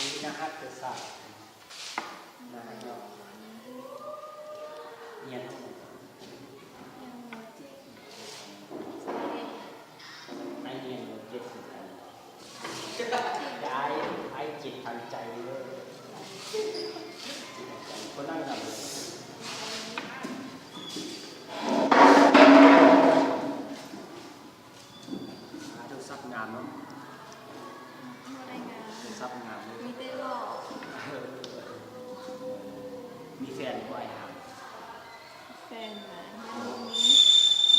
นี่นะฮักเกิดศาสตร์นะฮะเนาะเรียนทั้งหมดไอเรียนเจ็ดสิบอันย้ายไอจิตทางใจเลยคนนั่งดับเลยดูซับงามเนาะดูซับงามเลย มีเต้หลอก มีแฟนก็ไอหาม แฟนนะ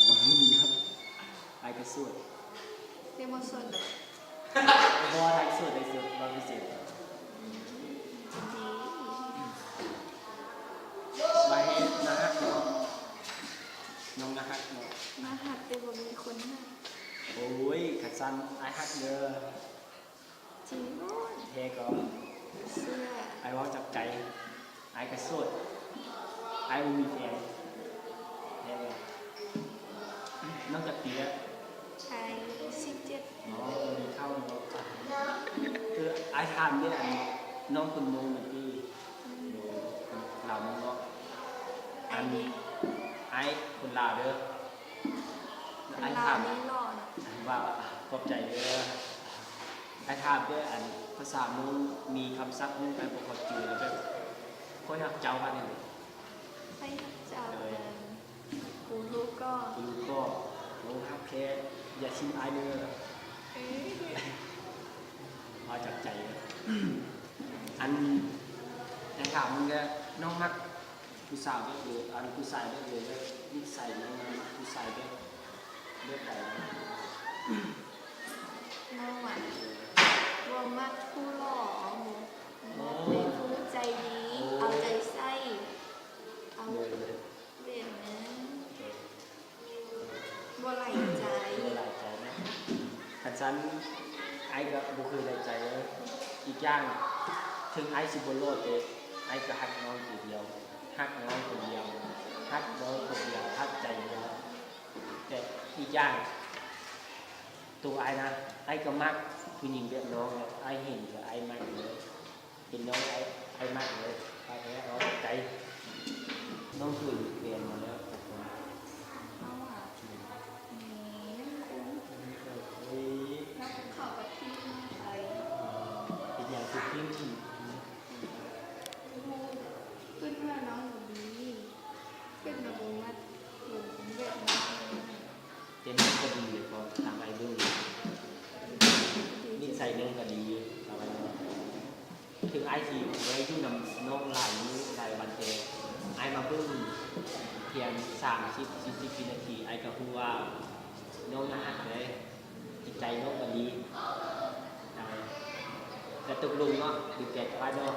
ยังมี มีครับไอกระสุด เรียกว่าส่วนแบบ เพราะว่าไอสุดเราพิเศษ ดี มาให้นะฮะเนาะน้องนะฮะเนาะ มาหัดแต่บ่มีคนให้ โอ้ยขัดซันไอฮักเด้อ จริงโน่น เทก็ เสื้อ ไอว่าจับใจไอกระสุดไอมีแฟนเทก็นอกจากปีแล้ว ชาย17 เนาะมีเข้าเนาะคือไอทำเนี่ยน้องคุณโมเหมือนที่เราเนาะ ไอ้นี่ ไอคนลาวเด้อไอ ลา ถาม นี่หล่อนะ ว่าขอบใจเด้อไอถามเด้ออันภาษานู้นมีคำศัพท์นู้นไอบ่เข้าใจแล้วแบบค่อยหักเจ้าว่าเนี่ย ให้เจ้าเดินกูรู้ก็ คุณก็ลงฮักแค่อย่าชิมไอเด้อ เอ้ย มาจากใจเลยอันไอถามมึงก็น้องมักผู้สาวเด้อหรืออันผู้ชายเด้อหรือว่านิสัยน้องมักผู้ชายเด้อเลือกไป น้องอ่ะบ่มักผู้หล่อบ่เป็นผู้ใจดี เอาใจใส่เอา เลย เด่นนะบ่ไหลใจ ไม่หลายใจนะขันฉันไอ้ก็บุคือหลายใจเลยอีกอย่างถึงไอ้สิบโลดเองไอ้ก็ฮักน้องคนเดียวฮักน้องคนเดียวฮักน้องคนเดียวฮักใจเดียวแต่อีกอย่างตัวไอ้นะไอ้ก็มักผู้หญิงแบบน้องเลยไอ้เห็นก็ไอ้มักเลยเห็นน้องไอ้มักเลยไอ้แค่เอาใจน้องคุยเปลี่ยนมาแล้วทุกคน เขาอ่ะนี่คุ้ม เฮ้ย แล้วเขาก็ทิ้งไป เป็นอย่างสุดที่ ขึ้นว่าน้องหนูดีขึ้นมาบุมัดหนูเบ็ดมา เจนก็ดีพอทำไอ้เรื่องนี่ใส่เรื่องก็ดีทำไอ้เรื่องถึงไอทีไว้ยุ่งนำน้องหลายมื้อหลายวันเจไอมาเพิ่งเพียง30-40นาทีไอก็พูดว่าน้องน่าหักเลยจิตใจน้องก็ดีแต่ตกลงเนาะดูแกจะว่าเนาะ